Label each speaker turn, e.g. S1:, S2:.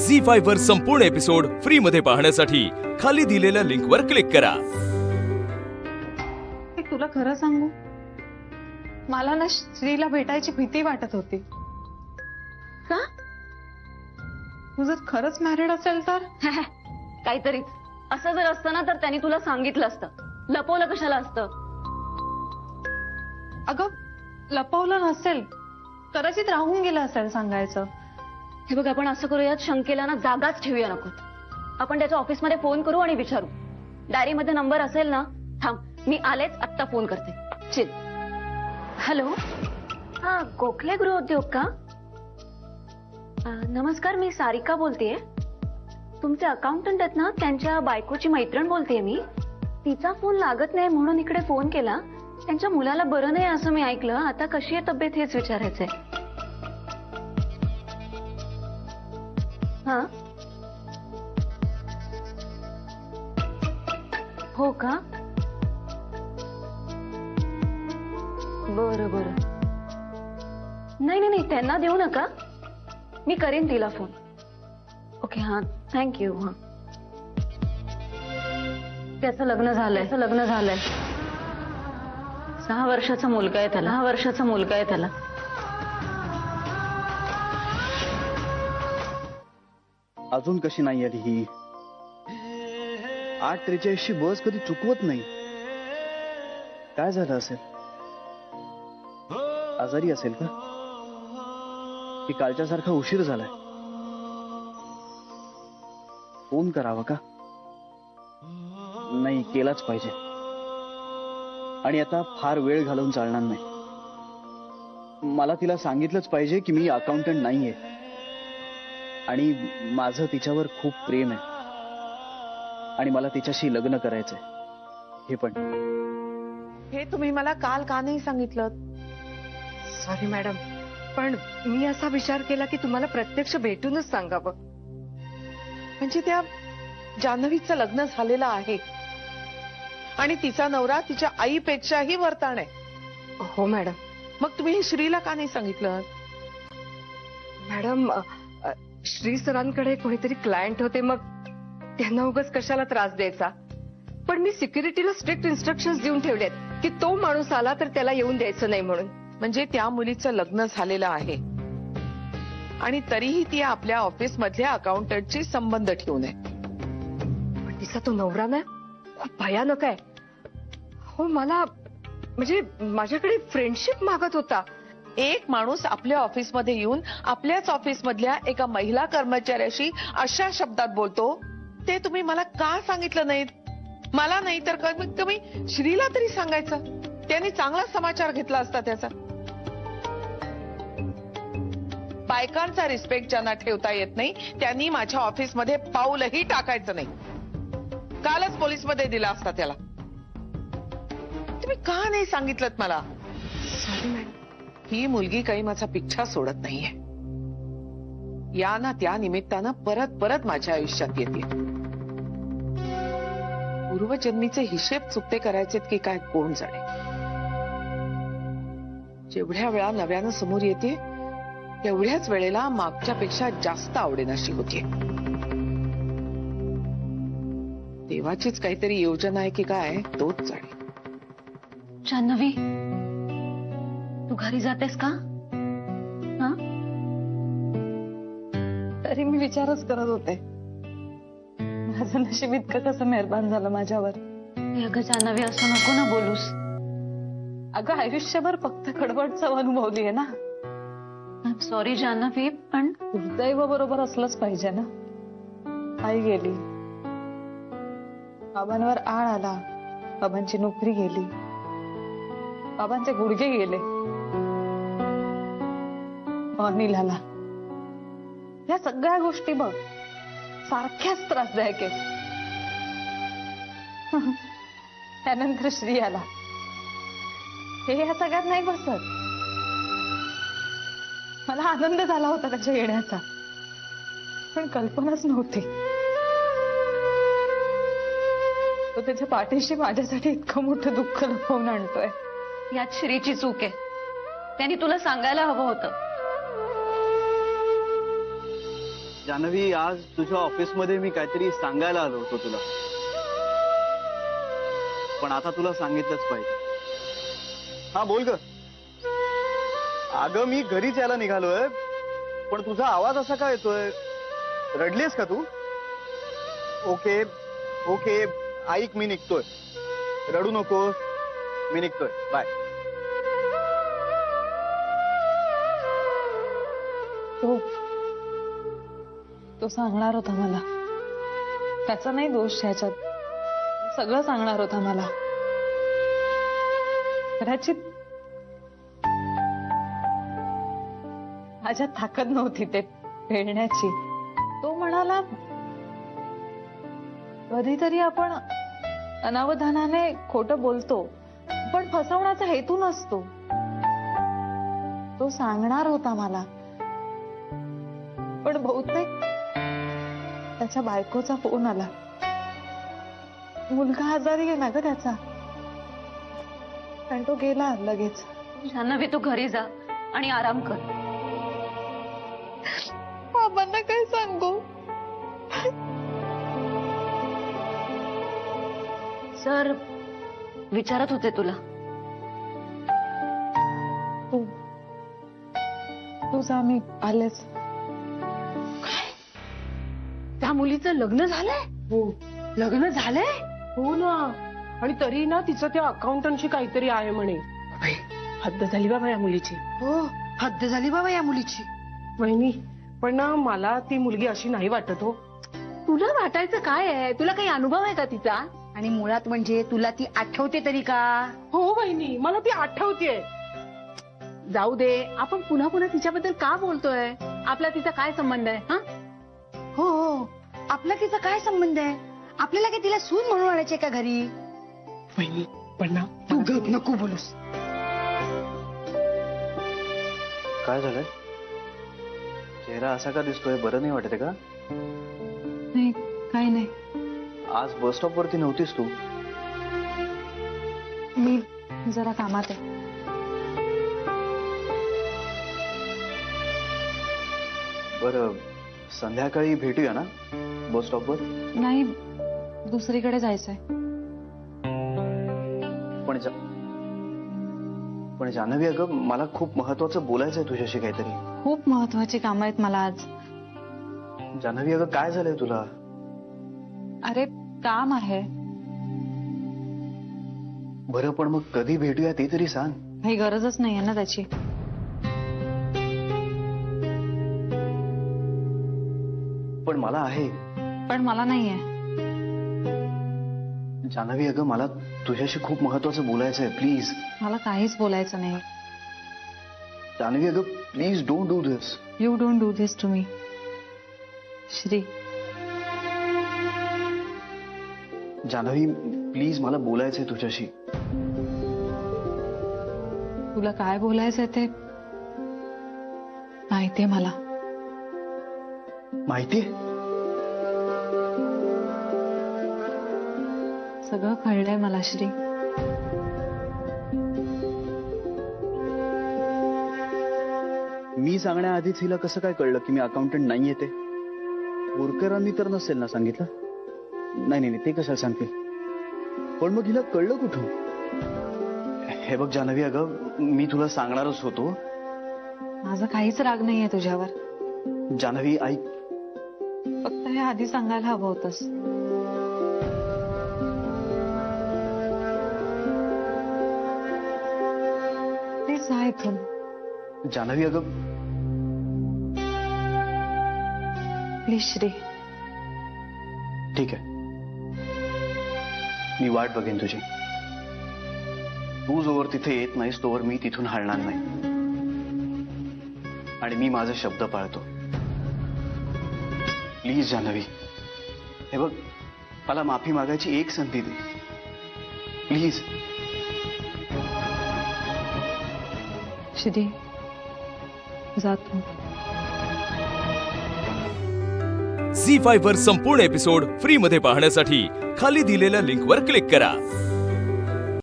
S1: झी5 वर संपूर्ण episode free मध्ये पाहण्यासाठी खाली दिलेल्या लिंक वर क्लिक करा।
S2: तुला खरं सांगू, मला ना श्रीला भेटायची भीती वाटत होती।
S3: का?
S2: तू जर खरंच मॅरिड असेल तर
S3: काहीतरी असं जर असतं ना तर त्यांनी तुला सांगितलं असतं, लपवलं कशाला असतं?
S2: अगं लपवलं नसेल, कदाचित राहून गेलं असेल सांगायचं।
S3: हे बघ, आपण असं करूयात, शंकेला ना जागाच ठेवूया नको। आपण त्याच्या ऑफिसमध्ये फोन करू आणि विचारू। डायरीमध्ये नंबर असेल ना? थांब, मी आलेच, आत्ता फोन करते। चिल। हॅलो, हा गोखले गृहोद्योग का? नमस्कार, मी सारिका बोलतेय। तुमचे अकाउंटंट आहेत ना, त्यांच्या बायकोची मैत्रीण बोलतेय मी। तिचा फोन लागत नाही म्हणून इकडे फोन केला। त्यांच्या मुलाला बरं नाही असं मी ऐकलं। आता कशी आहे तब्येत हेच विचारायचंय। हा, हो का? बरं बरं, नाही नाही नाही, त्यांना देऊ नका, मी करेन तिला फोन। ओके, हा, थँक्यू। हा, त्याचं लग्न झालंय। 6 वर्षाचा मुलगा आहे त्याला।
S4: अजून कशी नाही आली ही? 8:43 बस कधी चुकवत नाही। काय झालं असेल? आजारी असेल का? की कालच्या सारखा उशीर झालाय? फोन करावा का? नाही, केलाच पाहिजे। आणि आता फार वेळ घालवून चालणार नाही। मला तिला सांगितलंच पाहिजे की मी अकाउंटंट नाहीये आणि माझं तिच्यावर खूप प्रेम आहे आणि मला तिच्याशी लग्न करायचंय। हे पण
S5: हे तुम्ही मला काल का नाही सांगितलं?
S6: सॉरी मॅडम, पण मी असा विचार केला की तुम्हाला प्रत्यक्ष भेटूनच सांगावं।
S5: म्हणजे त्या जान्हवीचं लग्न झालेलं आहे आणि तिचा नवरा तिच्या आईपेक्षाही वरताण आहे।
S6: हो मॅडम।
S5: मग तुम्ही हे श्रीला का नाही सांगितलं?
S6: मॅडम, श्री सरांकडे कोणीतरी क्लायंट होते, मग त्यांना उगाच कशाला त्रास द्यायचा। पण मी सिक्युरिटीला स्ट्रिक्ट इन्स्ट्रक्शन्स देऊन ठेवलेत की तो माणूस आला तर त्याला येऊन द्यायचं नाही म्हणून।
S5: म्हणजे त्या मुलीचं लग्न झालेलं आहे आणि तरीही ती आपल्या ऑफिस मधल्या अकाउंटंटशी संबंध ठेवून आहे।
S6: पण तिचा तो नवरा ना खूप भयानक आहे। हो, मला म्हणजे माझ्याकडे फ्रेंडशिप मागत होता।
S5: एक माणूस आपल्या ऑफिसमध्ये येऊन आपल्याच ऑफिस मधल्या एका महिला कर्मचाऱ्याशी अशा शब्दात बोलतो, ते तुम्ही मला का सांगितलं नाहीत? मला नाही तर कमीत कमी श्रीला तरी सांगायचं, त्यांनी चांगला समाचार घेतला असता त्याचा। बायकांचा रिस्पेक्ट ज्यांना ठेवता येत नाही त्यांनी माझ्या ऑफिसमध्ये पाऊलही टाकायचं नाही। कालच पोलीसमध्ये दिला असता त्याला। तुम्ही का नाही सांगितलं मला?
S6: Sorry madam.
S5: ही मुलगी काही माझा पिच्छा सोडत नाहीये। या ना त्या निमित्तानं परत परत माझ्या आयुष्यात येते। पूर्वजन्मीचे हिशेब चुकते करायचेत की काय कोण जाणे। जेवढ्या वेळा नव्यानं समोर येते तेवढ्याच वेळेला मागच्यापेक्षा जास्त आवडेनाशी होते। देवाचीच काहीतरी योजना आहे की काय तोच जाणे।
S3: जान्हवी, तू घरी जातेस का? हा,
S2: तरी मी विचारच करत होते, माझं नशीब इतकं कसं मेहरबान झालं माझ्यावर।
S3: अगं जान्हवी, असं नको ना बोलूस।
S2: अगं आयुष्यभर फक्त कडवट चव अनुभवली आहे ना।
S3: सॉरी जान्हवी, पण
S2: दुर्दैव बरोबर असलंच पाहिजे ना। आई गेली, बाबांवर आळ आला, बाबांची नोकरी गेली, बाबांचे गुडघे गेले, अनिल आला। या सगळ्या गोष्टी बघ सारख्याच त्रासदायक आहेत। त्यानंतर श्री आला, हे या सगळ्यात नाही बसत। मला आनंद झाला होता त्याच्या येण्याचा, पण कल्पनाच नव्हती तो त्याच्या पाठीशी माझ्यासाठी इतकं मोठं दुःख लपवून आणतोय।
S3: यात श्रीची चूक आहे, त्यांनी तुला सांगायला हवं होतं।
S4: जान्हवी, आज तुझ्या ऑफिसमध्ये मी काहीतरी सांगायला आलो होतो तुला, पण आता तुला सांगितलंच पाहिजे. हा बोल ग. अगं मी घरीच यायला निघालोय, पण तुझा आवाज असा का येतोय? रडलीस का तू? ओके ओके, ऐक, मी निघतोय. रडू नकोस, मी निघतोय. बाय.
S2: तो सांगणार होता मला. त्याचा नाही दोष ह्याच्यात. सगळं सांगणार होता मला. कदाचित माझ्यात ताकद नव्हती ते पेलण्याची. तो म्हणाला, कधीतरी आपण अनावधानाने खोटं बोलतो, पण फसवण्याचा हेतू नसतो. तो सांगणार होता मला, पण बहुतेक त्याच्या बायकोचा फोन आला. मुलगा आजारी आहे ना ग त्याचा, आणि तो गेला लगेच.
S3: जान्हवी, तू घरी जा आणि आराम कर.
S5: बाबांना काय सांगू?
S3: सर विचारत होते तुला.
S2: तू जा, मी आलेच.
S6: त्या मुलीचं लग्न झालंय?
S7: हो
S6: लग्न झालंय?
S7: हो ना. आणि तरी ना तिचं त्या अकाउंटंटशी काहीतरी आहे म्हणे. हद्द झाली बाबा या मुलीची.
S6: हो, हद्द झाली बाबा या मुलीची.
S7: वहिनी, पण ना मला ती मुलगी अशी नाही वाटत हो.
S6: तुला वाटायचं काय आहे? तुला काही अनुभव आहे का तिचा? आणि मुळात म्हणजे तुला ती आठवते तरी का?
S7: हो वहिनी, मला ती आठवतेय.
S6: जाऊ दे, आपण पुन्हा पुन्हा तिच्याबद्दल का बोलतोय? आपला तिचा काय संबंध आहे? हा, हो हो, आपला तिचा काय संबंध आहे? आपल्याला काय तिला सून म्हणून आणायचे का घरी?
S7: वहिनी, पण ना
S6: तू गप नको बोलूस.
S4: काय झालंय? चेहरा असा का दिसतोय? बरं नाही वाटत का?
S2: नाही, काही नाही.
S4: आज बस स्टॉप वरती नव्हतीस तू?
S2: मी जरा कामात आहे.
S4: बरं, संध्याकाळी भेटूया ना बस स्टॉप वर?
S2: नाही, दुसरीकडे जायचंय.
S4: पण जान्हवी, अगं मला खूप महत्वाचं बोलायचं आहे तुझ्याशी काहीतरी.
S2: खूप महत्वाची कामं आहेत मला आज.
S4: जान्हवी, अगं काय झालंय तुला?
S2: अरे काम आहे.
S4: बरं, पण मग कधी भेटूया ते तरी सांग.
S2: काही गरजच नाहीये ना त्याची.
S4: पण मला आहे.
S2: पण मला नाहीये.
S4: जान्हवी, अगं मला तुझ्याशी खूप महत्वाचं बोलायचं आहे. प्लीज.
S2: मला काहीच बोलायचं नाही.
S4: जान्हवी, अगं please don't do this.
S2: You don't do this to me. Shri,
S4: Janhavi please, मला बोलायचंय तुझ्याशी.
S2: तुला काय बोलायचंय ते माहितीये मला.
S4: माहितीये?
S2: सगळं कळलंय मला श्री.
S4: मी सांगण्याआधीच हिला कसं काय कळलं की मी अकाउंटंट नाहीये ते? बोरकरांनी तर नसेल ना सांगितलं? नाही नाही, ते कशाला सांगतील? पण मग हिला कळलं कुठून? हे बघ जान्हवी, अगं मी तुला सांगणारच होतो.
S2: माझा काहीच राग नाहीये तुझ्यावर.
S4: जान्हवी ऐक.
S2: फक्त हे आधी सांगायला हवं होतंस. प्लीज जा इथून.
S4: जान्हवी, अगं
S2: प्लीज श्री.
S4: ठीक आहे, मी वाट बघेन तुझी. तू जोवर तिथे येत नाहीस तोवर मी तिथून हलणार नाही. आणि मी माझे शब्द पाळतो. प्लीज जान्हवी, हे बघ, मला माफी मागायची एक संधी दे प्लीज.
S2: श्री, जा तू.
S1: झी5 वर संपूर्ण एपिसोड फ्री मध्ये पाहण्यासाठी खाली दिलेल्या लिंकवर क्लिक करा.